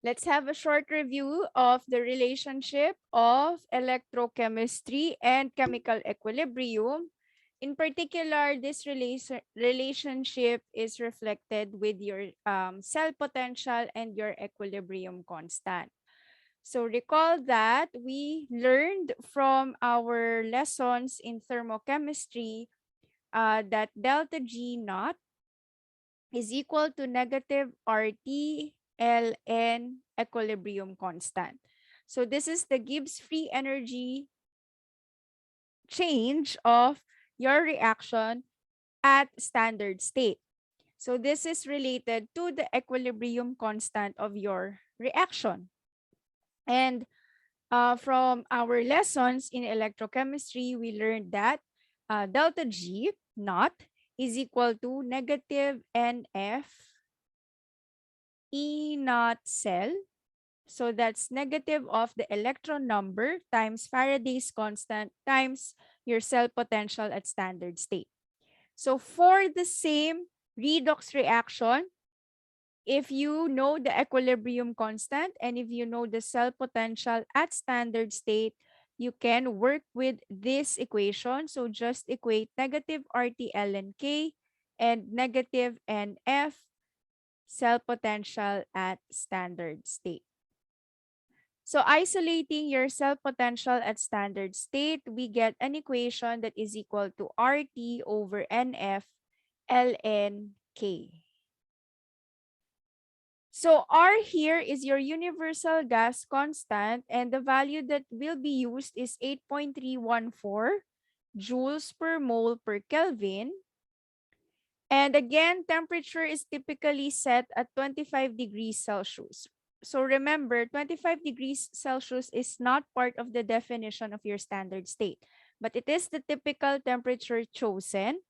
Let's have a short review of the relationship of electrochemistry and chemical equilibrium. In particular, this relationship is reflected with your cell potential and your equilibrium constant. So recall that we learned from our lessons in thermochemistry that delta G naught is equal to negative RT ln equilibrium constant. So this is the Gibbs free energy change of your reaction at standard state. So this is related to the equilibrium constant of your reaction. And from our lessons in electrochemistry, we learned that delta G naught is equal to negative NF E naught cell. So that's negative of the electron number times Faraday's constant times your cell potential at standard state. So for the same redox reaction, if you know the equilibrium constant and if you know the cell potential at standard state, you can work with this equation. So just equate negative RT ln K and negative NF cell potential at standard state. So isolating your cell potential at standard state, we get an equation that is equal to RT over NF ln K. So R here is your universal gas constant, and the value that will be used is 8.314 joules per mole per Kelvin. And again, temperature is typically set at 25 degrees Celsius. So remember, 25 degrees Celsius is not part of the definition of your standard state, but it is the typical temperature chosen.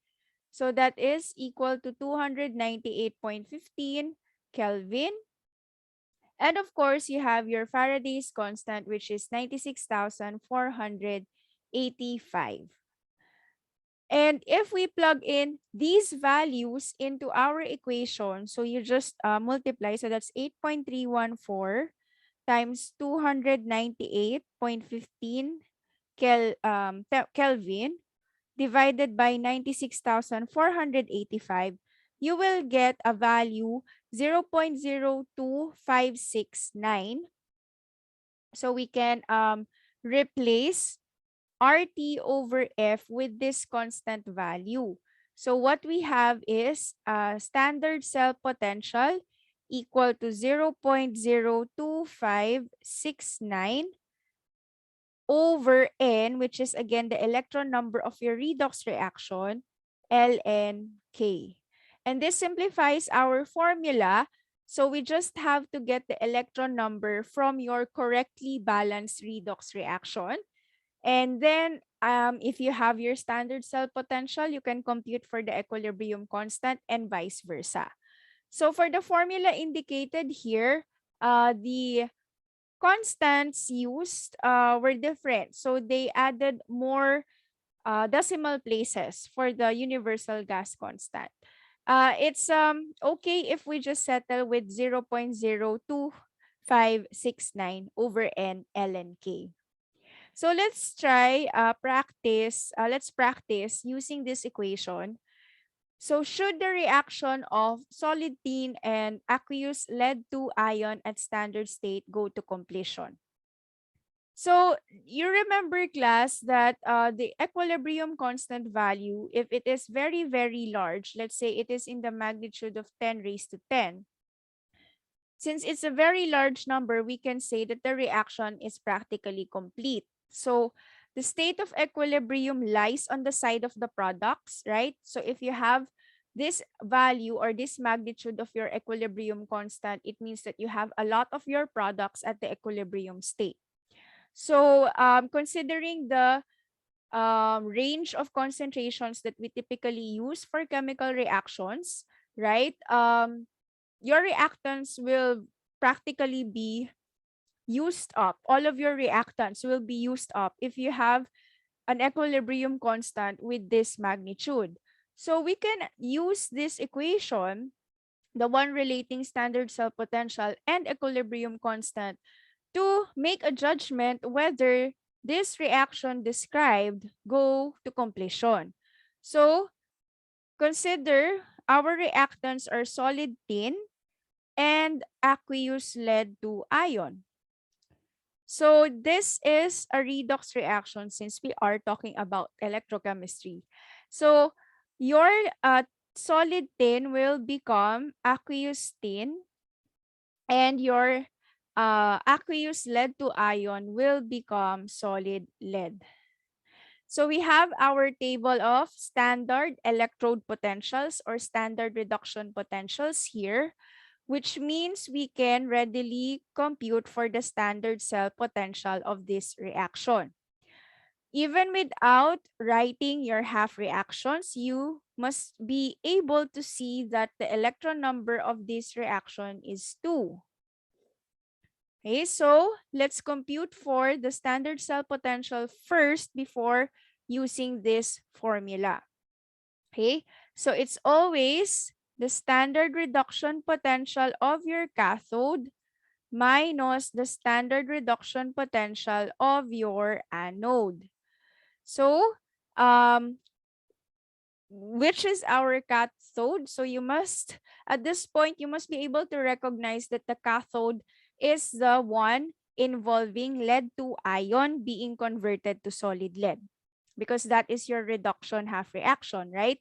So that is equal to 298.15 Kelvin. And of course, you have your Faraday's constant, which is 96,485. And if we plug in these values into our equation, so you just multiply, so that's 8.314 times 298.15 Kelvin divided by 96,485, you will get a value 0.02569. So we can replace RT over F with this constant value. So what we have is standard cell potential equal to 0.02569 over N, which is again the electron number of your redox reaction, ln K. And this simplifies our formula. So we just have to get the electron number from your correctly balanced redox reaction. And then if you have your standard cell potential, you can compute for the equilibrium constant and vice versa. So for the formula indicated here, the constants used were different. So they added more decimal places for the universal gas constant. It's okay if we just settle with 0.02569 over N ln K. So let's try let's practice using this equation. So should the reaction of solid tin and aqueous lead-2 ion at standard state go to completion? So you remember, class, that the equilibrium constant value, if it is very, very large, let's say it is in the magnitude of 10 raised to 10, since it's a very large number, we can say that the reaction is practically complete. So the state of equilibrium lies on the side of the products, right? So if you have this value or this magnitude of your equilibrium constant, it means that you have a lot of your products at the equilibrium state. So considering the range of concentrations that we typically use for chemical reactions, right? Your reactants will practically be used up. All of your reactants will be used up if you have an equilibrium constant with this magnitude. So we can use this equation the one relating standard cell potential and equilibrium constant, to make a judgment whether this reaction described go to completion. So consider our reactants are solid tin and aqueous lead to ion. So this is a redox reaction since we are talking about electrochemistry. So your solid tin will become aqueous tin, and your aqueous lead to ion will become solid lead. So we have our table of standard electrode potentials or standard reduction potentials here, which means we can readily compute for the standard cell potential of this reaction. Even without writing your half reactions, you must be able to see that the electron number of this reaction is 2. Okay, so let's compute for the standard cell potential first before using this formula. Okay, so it's always the standard reduction potential of your cathode minus the standard reduction potential of your anode. So, which is our cathode? So you must, at this point, you must be able to recognize that the cathode is the one involving lead to ion being converted to solid lead, because that is your reduction half reaction, right?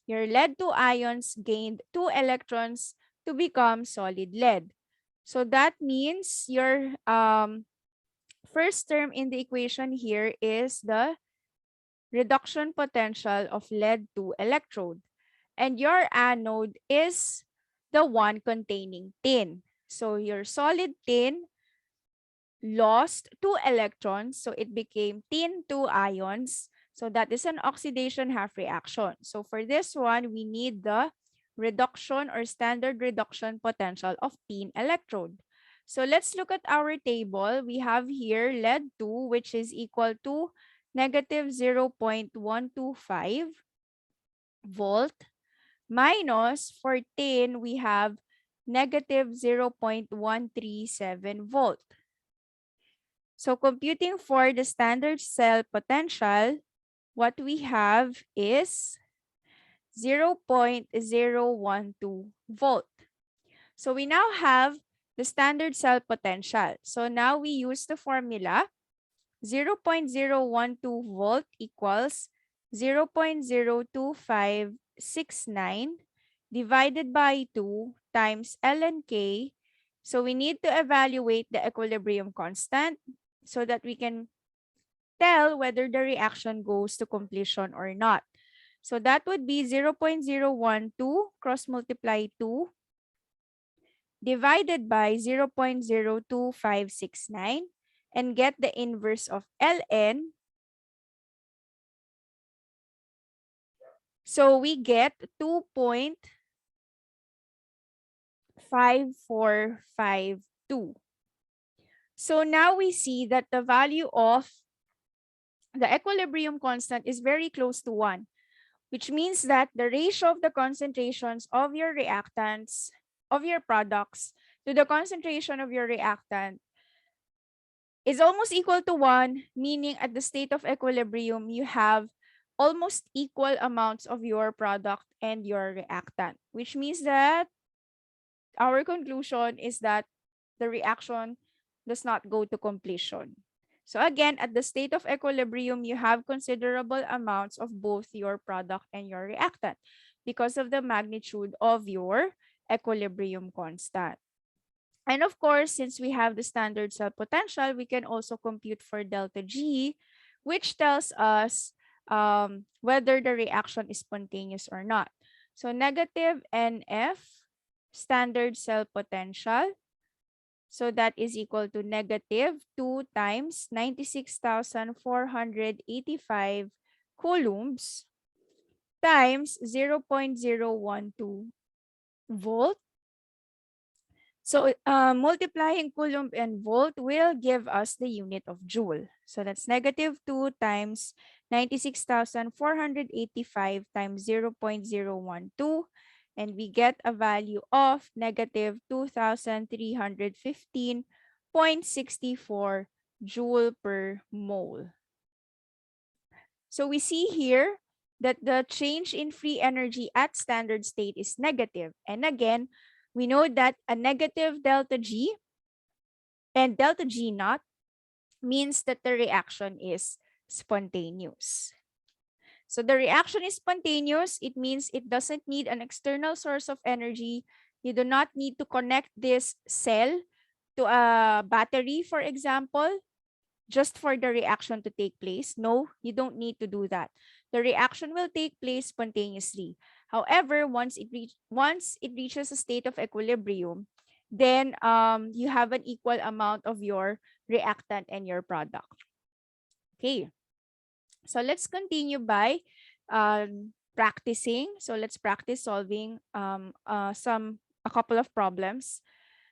Your lead to ions gained 2 electrons to become solid lead. So that means your first term in the equation here is the reduction potential of lead to electrode. And your anode is the one containing tin. So your solid tin lost 2 electrons, so it became tin 2 ions. So that is an oxidation half reaction. So for this one, we need the reduction or standard reduction potential of tin electrode. So let's look at our table. We have here lead 2, which is equal to negative 0.125 volt, minus for tin, we have negative 0.137 volt. So computing for the standard cell potential, what we have is 0.012 volt. So we now have the standard cell potential. So now we use the formula 0.012 volt equals 0.02569 divided by 2 times ln K. So we need to evaluate the equilibrium constant so that we can tell whether the reaction goes to completion or not. So that would be 0.012 cross multiply 2 divided by 0.02569 and get the inverse of ln. So we get 2.5452. So now we see that the value of the equilibrium constant is very close to 1, which means that the ratio of the concentrations of your reactants, of your products, to the concentration of your reactant is almost equal to 1, meaning at the state of equilibrium, you have almost equal amounts of your product and your reactant, which means that our conclusion is that the reaction does not go to completion. So again, at the state of equilibrium, you have considerable amounts of both your product and your reactant because of the magnitude of your equilibrium constant. And of course, since we have the standard cell potential, we can also compute for delta G, which tells us whether the reaction is spontaneous or not. So negative NF, standard cell potential. So that is equal to negative 2 times 96,485 coulombs times 0.012 volt. So multiplying coulomb and volt will give us the unit of joule. So that's negative 2 times 96,485 times 0.012 and we get a value of negative 2,315.64 joule per mole. So we see here that the change in free energy at standard state is negative. And again, we know that a negative delta G and delta G naught means that the reaction is spontaneous. So the reaction is spontaneous. It means it doesn't need an external source of energy. You do not need to connect this cell to a battery, for example, just for the reaction to take place. No, you don't need to do that. The reaction will take place spontaneously. However, once it reaches a state of equilibrium, then you have an equal amount of your reactant and your product. Okay, so let's continue by practicing. So let's practice solving a couple of problems.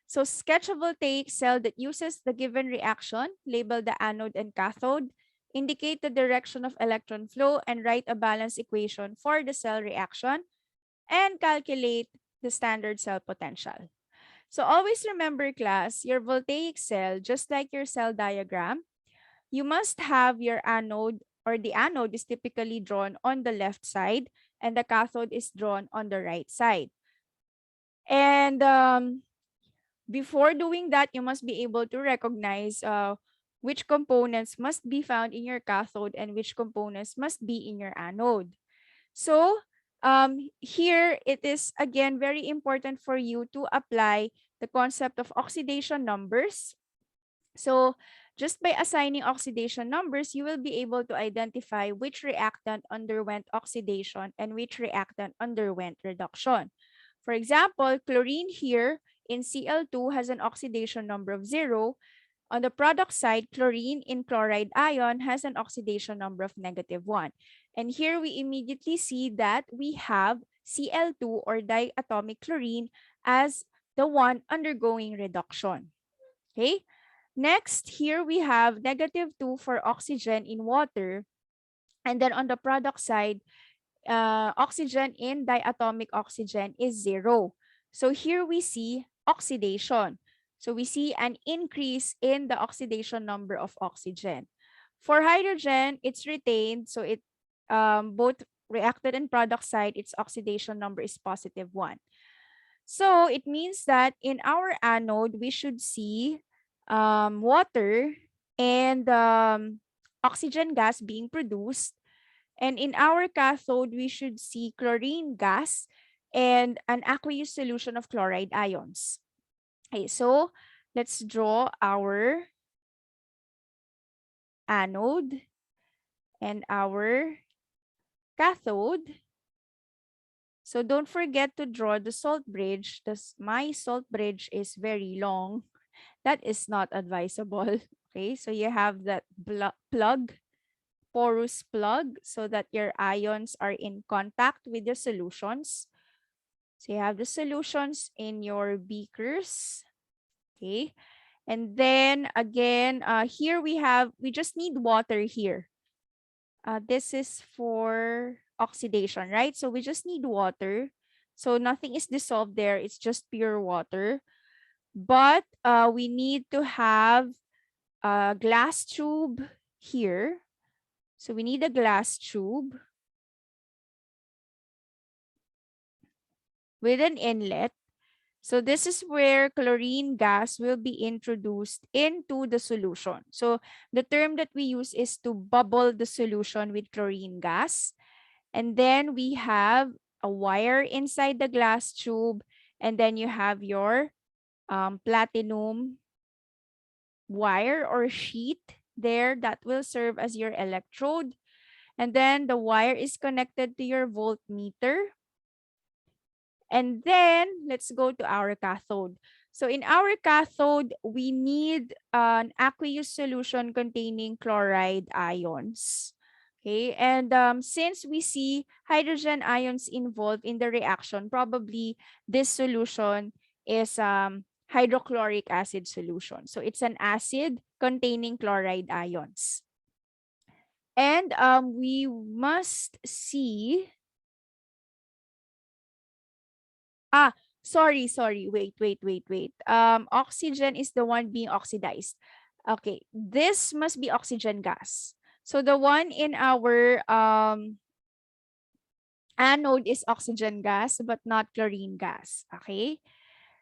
So sketch a voltaic cell that uses the given reaction, label the anode and cathode, indicate the direction of electron flow, and write a balance equation for the cell reaction, and calculate the standard cell potential. So always remember, class, your voltaic cell, just like your cell diagram, you must have your anode, or the anode is typically drawn on the left side and the cathode is drawn on the right side. And before doing that, you must be able to recognize which components must be found in your cathode and which components must be in your anode. So here it is again very important for you to apply the concept of oxidation numbers. So just by assigning oxidation numbers, you will be able to identify which reactant underwent oxidation and which reactant underwent reduction. For example, chlorine here in Cl2 has an oxidation number of 0. On the product side, chlorine in chloride ion has an oxidation number of -1. And here we immediately see that we have Cl2 or diatomic chlorine as the one undergoing reduction. Okay. Next, here we have -2 for oxygen in water. And then on the product side, oxygen in diatomic oxygen is 0. So here we see oxidation. So we see an increase in the oxidation number of oxygen. For hydrogen, it's retained. So it both reactant and product side, its oxidation number is +1. So it means that in our anode, we should see water and oxygen gas being produced. And in our cathode, we should see chlorine gas and an aqueous solution of chloride ions. Okay, so let's draw our anode and our cathode. So don't forget to draw the salt bridge. My salt bridge is very long. That is not advisable. Okay, so you have that plug, porous plug, so that your ions are in contact with the solutions. So you have the solutions in your beakers. Okay, and then again, here we just need water here. This is for oxidation, right? So we just need water. So nothing is dissolved there. It's just pure water. But we need to have a glass tube here. So we need a glass tube with an inlet. So this is where chlorine gas will be introduced into the solution. So the term that we use is to bubble the solution with chlorine gas. And then we have a wire inside the glass tube. And then you have your platinum wire or sheet there that will serve as your electrode. And then the wire is connected to your voltmeter. And then let's go to our cathode. So in our cathode, we need an aqueous solution containing chloride ions. Okay, and since we see hydrogen ions involved in the reaction, probably this solution is hydrochloric acid solution. So it's an acid containing chloride ions. And we must see Ah, sorry. Wait. Oxygen is the one being oxidized. Okay, this must be oxygen gas. So the one in our anode is oxygen gas, but not chlorine gas. Okay.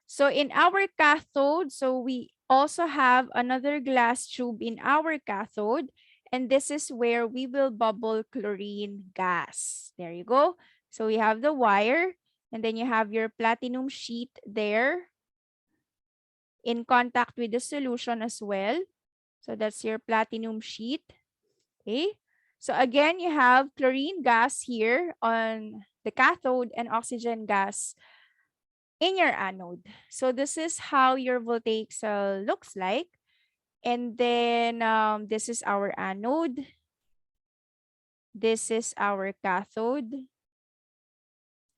So in our cathode, so we also have another glass tube in our cathode, and this is where we will bubble chlorine gas. There you go. So we have the wire, and then you have your platinum sheet there in contact with the solution as well. So that's your platinum sheet. Okay. So again, you have chlorine gas here on the cathode and oxygen gas in your anode. So this is how your voltaic cell looks like. And then this is our anode. This is our cathode.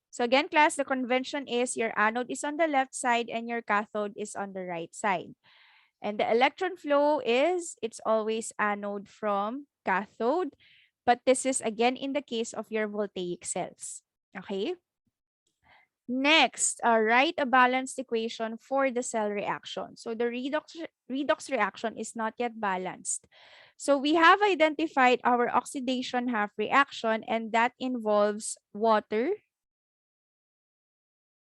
So again, class, the convention is your anode is on the left side and your cathode is on the right side. And the electron flow is, it's always anode from cathode. But this is again in the case of your voltaic cells. Okay. Next, write a balanced equation for the cell reaction. So the redox reaction is not yet balanced. So we have identified our oxidation half reaction, and that involves water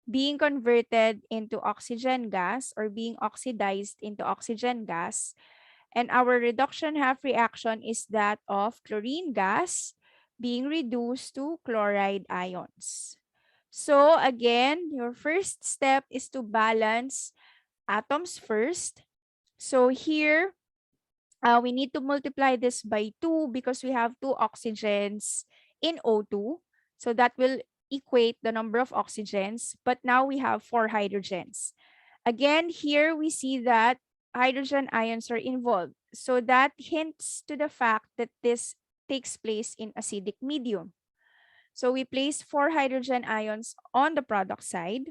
being converted into oxygen gas or being oxidized into oxygen gas. And our reduction half reaction is that of chlorine gas being reduced to chloride ions. So again, your first step is to balance atoms first. So here, we need to multiply this by 2 because we have 2 oxygens in O2. So that will equate the number of oxygens, but now we have 4 hydrogens. Again, here we see that hydrogen ions are involved. So that hints to the fact that this takes place in acidic medium. So we place 4 hydrogen ions on the product side.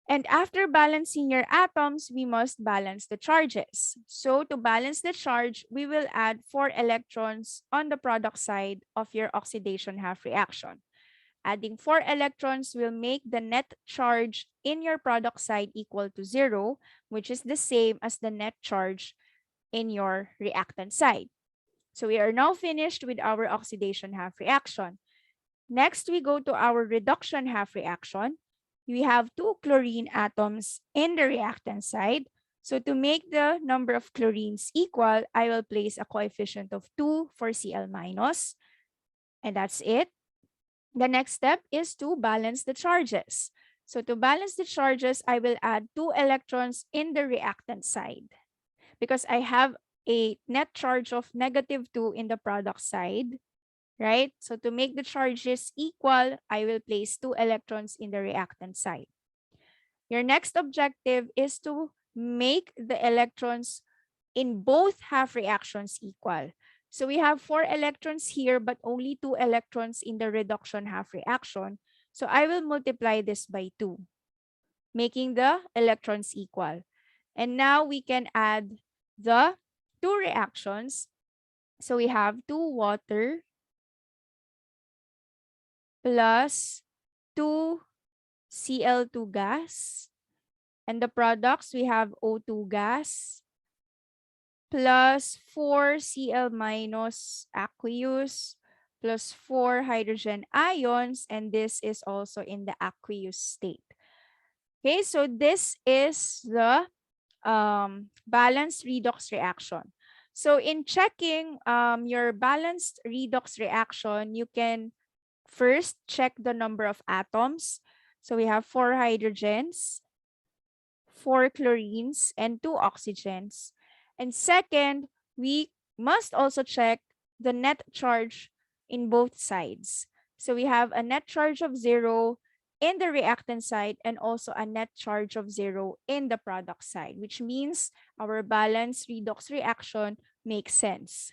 And after balancing your atoms, we must balance the charges. So to balance the charge, we will add 4 electrons on the product side of your oxidation half reaction. Adding 4 electrons will make the net charge in your product side equal to 0, which is the same as the net charge in your reactant side. So we are now finished with our oxidation half reaction. Next, we go to our reduction half reaction. We have 2 chlorine atoms in the reactant side. So to make the number of chlorines equal, I will place a coefficient of 2 for Cl minus. And that's it. The next step is to balance the charges. So to balance the charges, I will add 2 electrons in the reactant side because I have a net charge of -2 in the product side, right? So to make the charges equal, I will place 2 electrons in the reactant side. Your next objective is to make the electrons in both half reactions equal. So we have 4 electrons here, but only 2 electrons in the reduction half reaction. So I will multiply this by 2, making the electrons equal. And now we can add the 2 reactions. So we have 2 water plus 2 Cl2 gas. And the products, we have O2 gas plus 4 Cl minus aqueous plus 4 hydrogen ions. And this is also in the aqueous state. Okay, so this is the balanced redox reaction. So in checking your balanced redox reaction, you can first check the number of atoms. So we have 4 hydrogens, 4 chlorines, and 2 oxygens. And second, we must also check the net charge in both sides. So we have a net charge of 0 in the reactant side and also a net charge of 0 in the product side, which means our balanced redox reaction makes sense.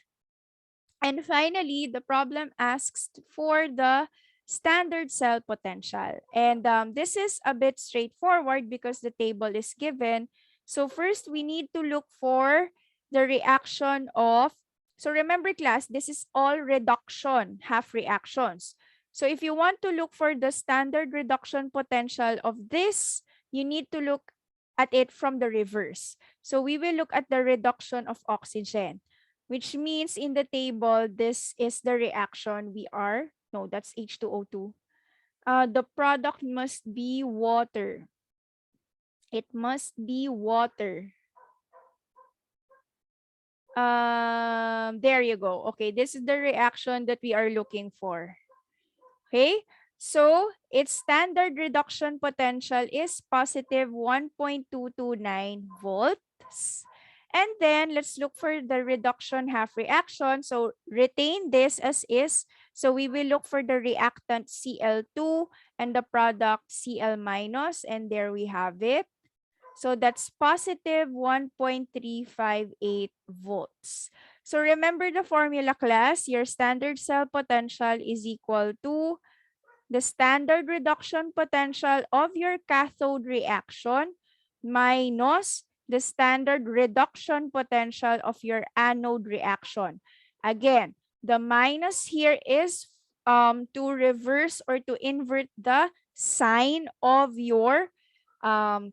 And finally, the problem asks for the standard cell potential. And this is a bit straightforward because the table is given. So first, we need to look for the reaction of, so remember class, this is all reduction half reactions. So if you want to look for the standard reduction potential of this, you need to look at it from the reverse. So we will look at the reduction of oxygen, which means in the table, this is the reaction we are, no, that's H2O2. The product must be water. It must be water. There you go. Okay, this is the reaction that we are looking for. Okay, so its standard reduction potential is positive 1.229 volts. And then let's look for the reduction half reaction. So retain this as is. So we will look for the reactant Cl2 and the product Cl minus, and there we have it. So that's positive 1.358 volts. So remember the formula, class. Your standard cell potential is equal to the standard reduction potential of your cathode reaction minus the standard reduction potential of your anode reaction. Again, the minus here is to reverse or to invert the sign of your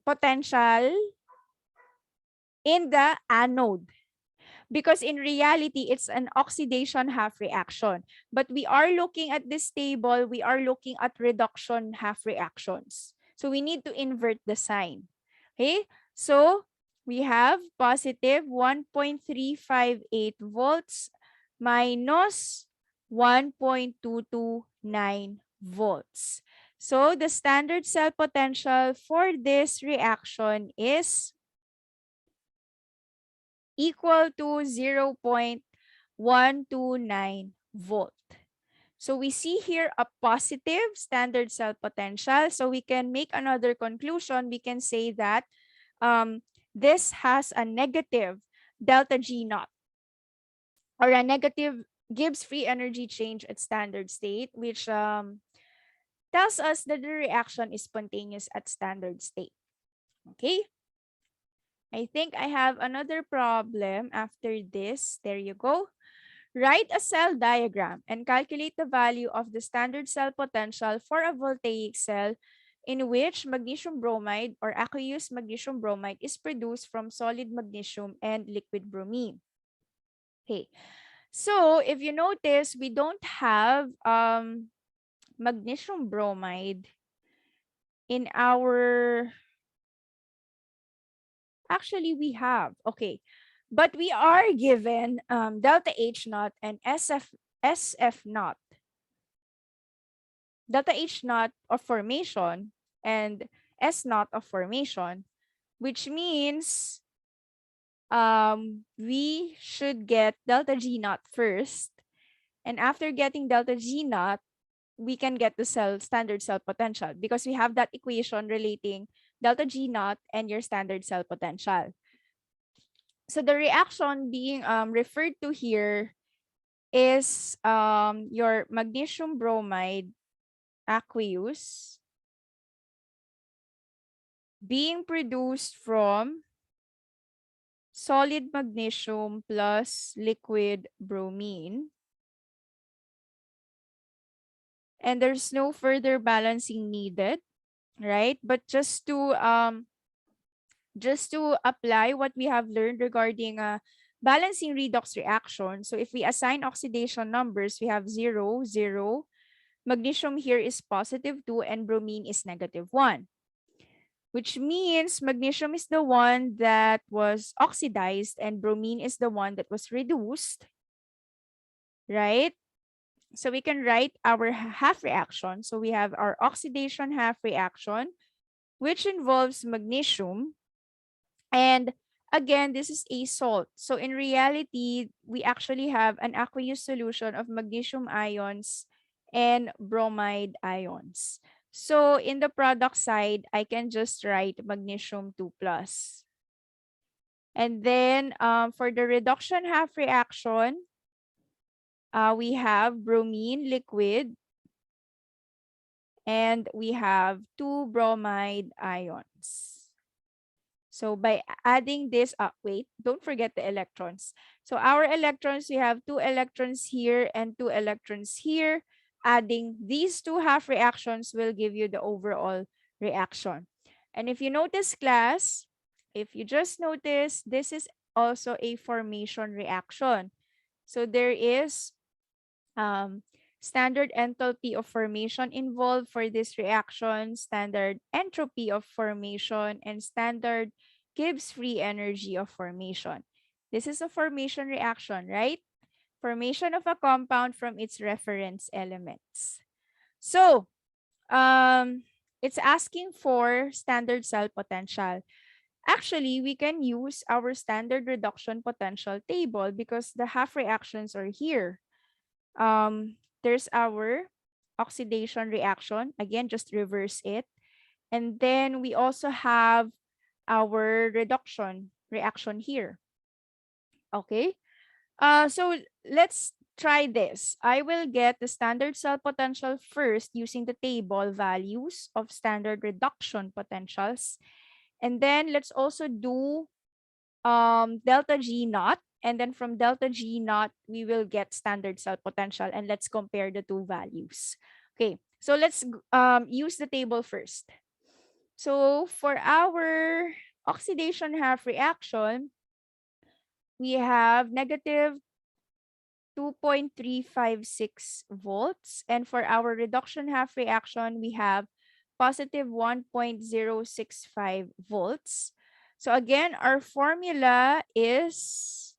potential in the anode, because in reality, it's an oxidation half reaction. But we are looking at this table, we are looking at reduction half reactions. So we need to invert the sign. Okay, so we have positive 1.358 volts minus 1.229 volts. So the standard cell potential for this reaction is equal to 0.129 volt. So we see here a positive standard cell potential. So we can make another conclusion. We can say that this has a negative delta G naught, or a negative Gibbs free energy change at standard state, which tells us that the reaction is spontaneous at standard state. Okay. I think I have another problem after this. There you go. Write a cell diagram and calculate the value of the standard cell potential for a voltaic cell in which magnesium bromide or aqueous magnesium bromide is produced from solid magnesium and liquid bromine. Okay, so if you notice, we don't have magnesium bromide in our... Actually, we have. Okay. But we are given delta H naught and SF naught. Delta H naught of formation and S naught of formation, which means we should get delta G naught first. And after getting delta G naught, we can get the standard cell potential, because we have that equation relating delta G naught and your standard cell potential. So the reaction being referred to here is your magnesium bromide aqueous being produced from solid magnesium plus liquid bromine. And there's no further balancing needed, right? But just to apply what we have learned regarding balancing redox reaction. So if we assign oxidation numbers, we have 0, 0. Magnesium here is positive 2 and bromine is negative 1. Which means magnesium is the one that was oxidized and bromine is the one that was reduced, right? So we can write our half reaction. So we have our oxidation half reaction, which involves magnesium. And again, this is a salt. So in reality, we actually have an aqueous solution of magnesium ions and bromide ions. So in the product side, I can just write magnesium 2 plus. And then for the reduction half reaction, we have bromine liquid and we have 2 bromide ions. So by adding this up, wait, don't forget the electrons. So our electrons, we have 2 electrons here and 2 electrons here. adding these two half reactions will give you the overall reaction. And if you notice, class, if you just notice, this is also a formation reaction. So there is standard enthalpy of formation involved for this reaction, standard entropy of formation, and standard Gibbs free energy of formation. This is a formation reaction, right? Formation of a compound from its reference elements. So, it's asking for standard cell potential. Actually, we can use our standard reduction potential table because the half reactions are here. There's our oxidation reaction. Again, just reverse it. And then we also have our reduction reaction here. Okay. So let's try this. I will get the standard cell potential first using the table values of standard reduction potentials. And then let's also do delta G naught. And then from delta G naught, we will get standard cell potential. And let's compare the two values. Okay, so let's use the table first. So for our oxidation half reaction, we have negative 2.356 volts. And for our reduction half reaction, we have positive 1.065 volts. So again, our formula is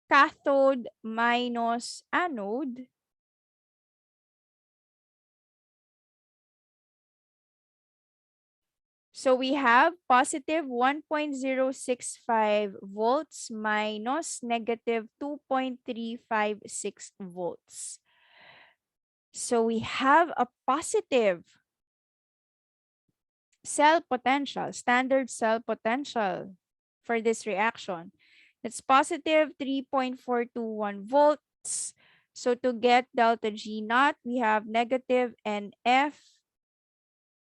cathode minus anode. So we have positive 1.065 volts minus negative 2.356 volts. So we have a positive cell potential, standard cell potential for this reaction. It's positive 3.421 volts. So to get delta G naught, we have negative NF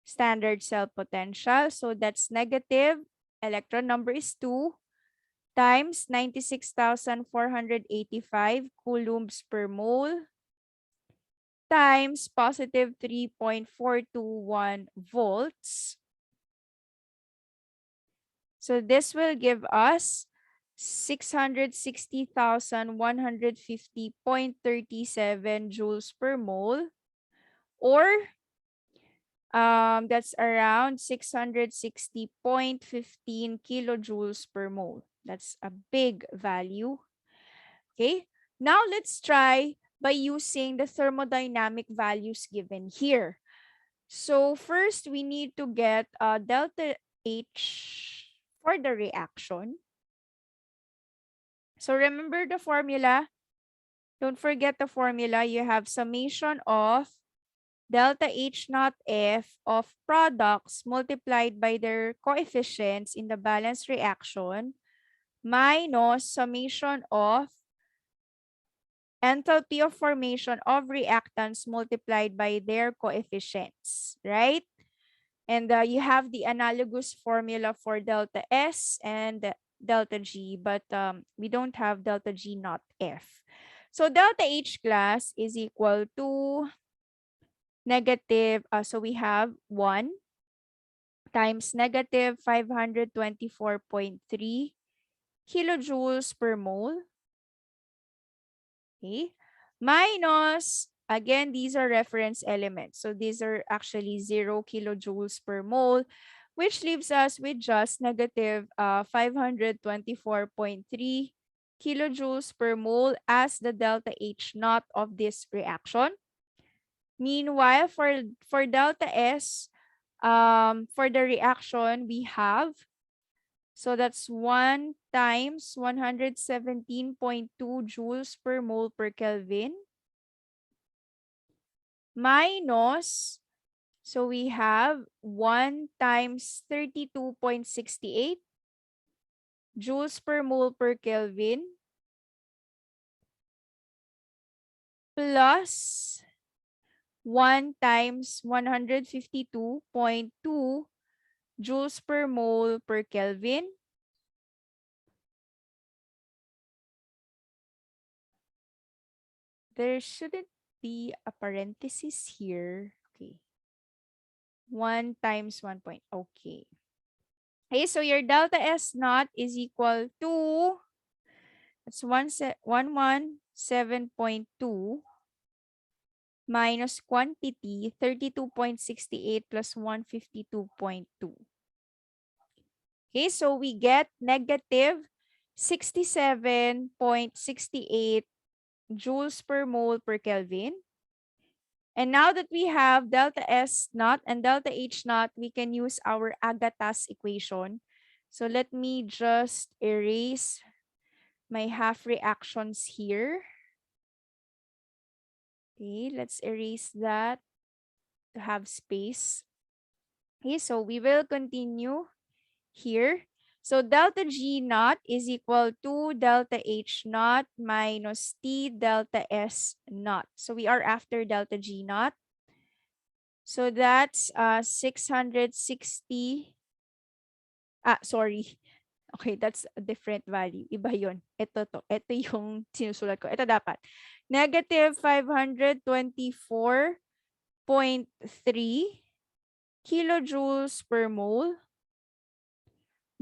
standard cell potential. So that's negative, electron number is 2, times 96,485 coulombs per mole times positive 3.421 volts. So this will give us 660,150.37 joules per mole, or that's around 660.15 kilojoules per mole. That's a big value. Okay, now let's try by using the thermodynamic values given here. So first, we need to get delta H for the reaction. So remember the formula. Don't forget the formula. You have summation of delta H naught F of products multiplied by their coefficients in the balanced reaction minus summation of enthalpy of formation of reactants multiplied by their coefficients, right? And you have the analogous formula for delta S and delta G, but we don't have delta G naught F. So delta H class is equal to negative, so we have 1 times negative 524.3 kilojoules per mole. Okay. Minus, again, these are reference elements. So these are actually 0 kilojoules per mole, which leaves us with just negative 524.3 kilojoules per mole as the delta H naught of this reaction. Meanwhile, for delta S, for the reaction, we have, so that's 1 times 117.2 joules per mole per Kelvin minus, so we have 1 times 32.68 joules per mole per Kelvin plus 1 times 152.2 joules per mole per Kelvin there shouldn't be a parenthesis here. Okay. 1 times 1 point. Okay. Okay, so your delta S naught is equal to, that's 117.2 minus quantity 32.68 plus 152.2. Okay, so we get negative 67.68 joules per mole per Kelvin. And now that we have delta S naught and delta H naught, we can use our Agatas equation. So let me just erase my half reactions here. Okay, let's erase that to have space. Okay, so we will continue here. So delta G naught is equal to delta H naught minus T delta S naught. So we are after delta G naught. So that's 660. Sorry. Okay, that's a different value. Iba yun. Ito to. Ito yung sinusulat ko. Ito dapat. Negative 524.3 kilojoules per mole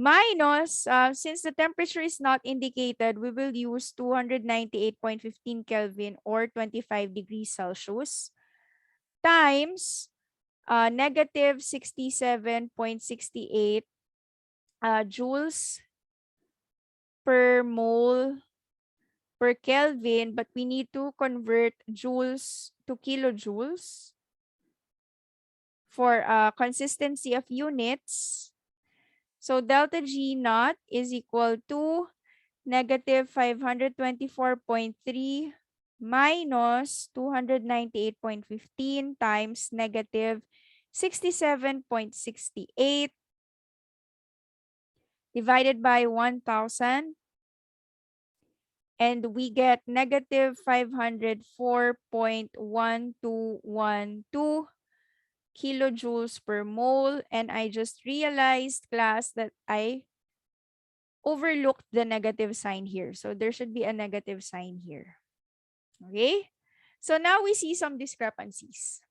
minus, since the temperature is not indicated, we will use 298.15 Kelvin or 25 degrees Celsius times negative 67.68 joules per mole per Kelvin, but we need to convert joules to kilojoules for consistency of units. So delta G naught is equal to negative 524.3 minus 298.15 times negative 67.68 divided by 1,000. And we get negative 504.1212 kilojoules per mole. And I just realized, class, that I overlooked the negative sign here. So there should be a negative sign here. Okay? So now we see some discrepancies.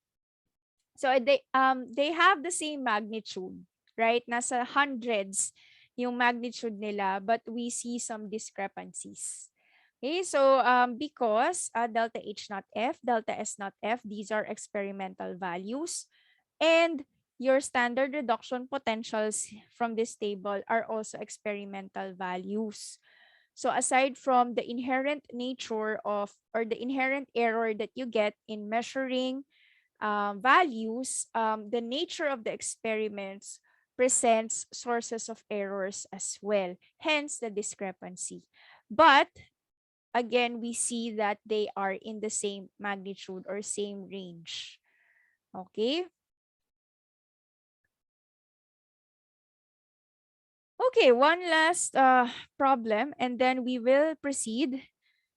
So they have the same magnitude, right? Nasa hundreds yung magnitude nila, but we see some discrepancies. Okay, so because delta H naught F, delta S naught F, these are experimental values. And your standard reduction potentials from this table are also experimental values. So aside from the inherent nature of, or the inherent error that you get in measuring values, the nature of the experiments presents sources of errors as well, hence the discrepancy. But again, we see that they are in the same magnitude or same range. Okay. Okay, one last problem, and then we will proceed.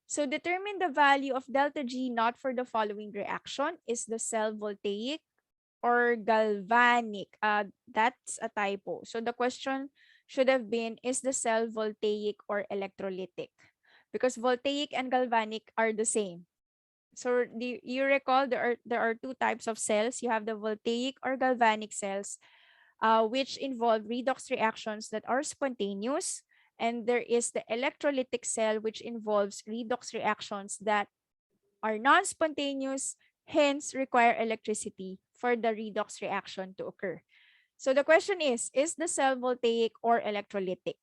So determine the value of delta G naught for the following reaction. Is the cell voltaic or galvanic? That's a typo. So the question should have been, is the cell voltaic or electrolytic? Because voltaic and galvanic are the same. So do you recall there are two types of cells. You have the voltaic or galvanic cells, which involve redox reactions that are spontaneous. And there is the electrolytic cell, which involves redox reactions that are non-spontaneous, hence require electricity for the redox reaction to occur. So the question is the cell voltaic or electrolytic?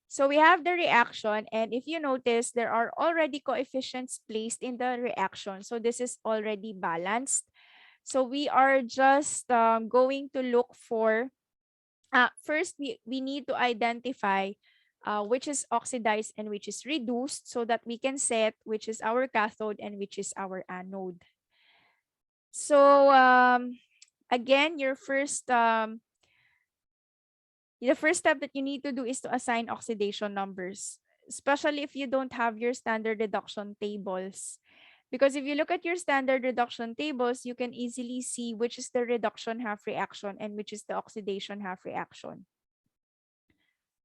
So we have the reaction, and if you notice, there are already coefficients placed in the reaction. So this is already balanced. So we are just going to look for, first we need to identify which is oxidized and which is reduced, so that we can set which is our cathode and which is our anode. So again, the first step that you need to do is to assign oxidation numbers, especially if you don't have your standard reduction tables. Because if you look at your standard reduction tables, you can easily see which is the reduction half reaction and which is the oxidation half reaction.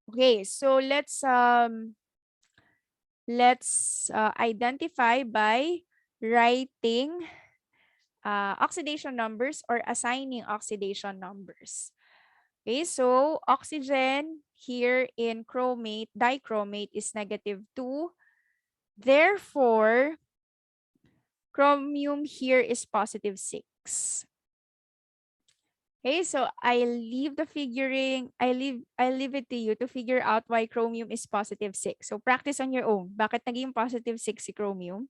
Okay, so let's identify by writing oxidation numbers or assigning oxidation numbers. Okay, so oxygen here in chromate, dichromate is -2. Therefore, chromium here is +6. Okay, so I leave the figuring, I leave it to you to figure out why chromium is +6. So practice on your own. Bakit naging +6 si chromium?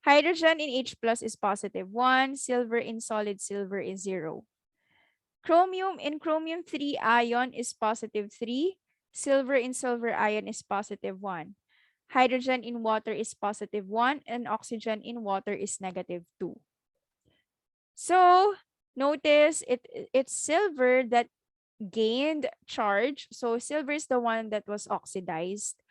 Hydrogen in H plus is +1, silver in solid silver is 0. Chromium in chromium 3 ion is +3, silver in silver ion is +1. Hydrogen in water is +1, and oxygen in water is -2. So notice it's silver that gained charge. So silver is the one that was oxidized.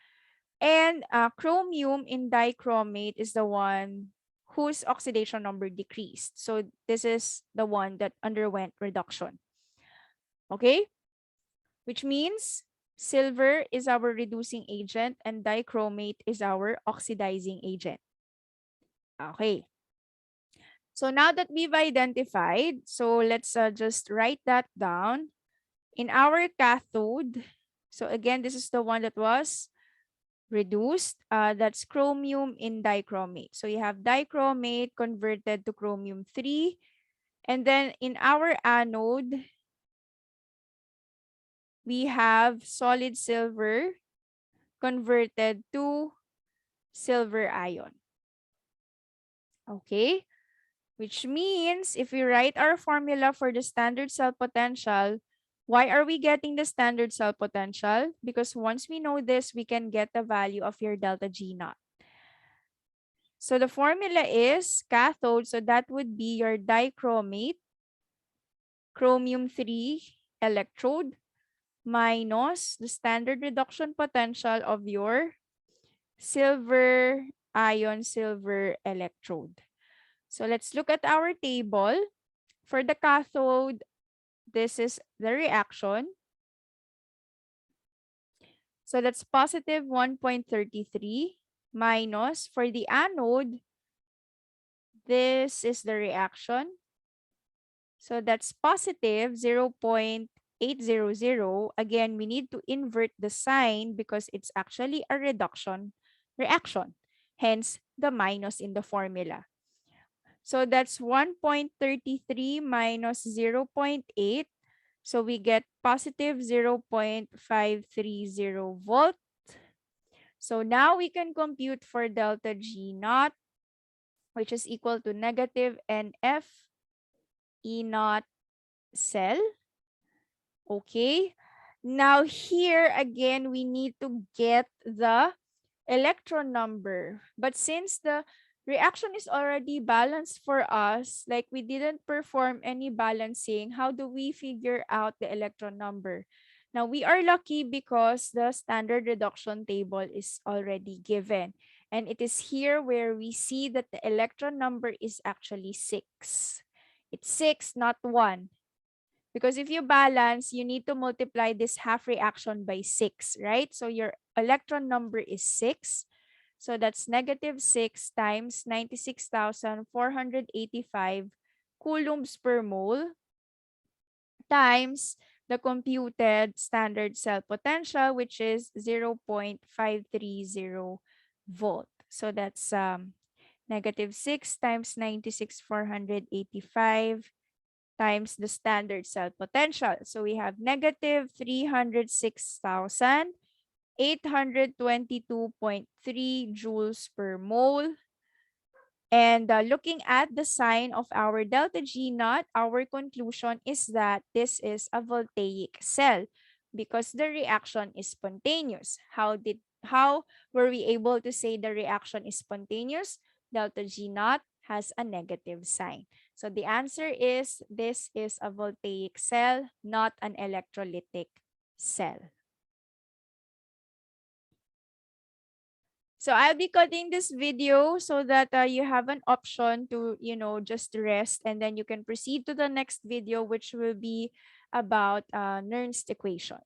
And chromium in dichromate is the one whose oxidation number decreased. So this is the one that underwent reduction. Okay? Which means silver is our reducing agent and dichromate is our oxidizing agent. Okay. So now that we've identified, so let's just write that down. In our cathode, so again, this is the one that was reduced. That's chromium in dichromate. So you have dichromate converted to chromium 3. And then in our anode, we have solid silver converted to silver ion. Okay? Which means if we write our formula for the standard cell potential, why are we getting the standard cell potential? Because once we know this, we can get the value of your delta G naught. So the formula is cathode, so that would be your dichromate, chromium 3 electrode, minus the standard reduction potential of your silver ion silver electrode. So let's look at our table. For the cathode, this is the reaction. So that's positive 1.33 minus for the anode, this is the reaction. So that's positive 0.800. Again, we need to invert the sign because it's actually a reduction reaction. Hence, the minus in the formula. So that's 1.33 minus 0.8. So we get positive 0.530 volt. So now we can compute for delta G naught, which is equal to negative NF E naught cell. Okay. Now here again, we need to get the electron number. But since the reaction is already balanced for us, like we didn't perform any balancing, how do we figure out the electron number? Now we are lucky because the standard reduction table is already given. And it is here where we see that the electron number is actually 6. It's 6, not 1. Because if you balance, you need to multiply this half reaction by 6, right? So your electron number is 6. So that's -6 times 96,485 coulombs per mole times the computed standard cell potential, which is 0.530 volt. So that's -6 times 96,485 times the standard cell potential. So we have -306,822.3 joules per mole. And looking at the sign of our delta G naught, our conclusion is that this is a voltaic cell because the reaction is spontaneous. How were we able to say the reaction is spontaneous? Delta G naught has a negative sign. So the answer is this is a voltaic cell, not an electrolytic cell. So I'll be cutting this video so that you have an option to, just rest, and then you can proceed to the next video, which will be about Nernst equation.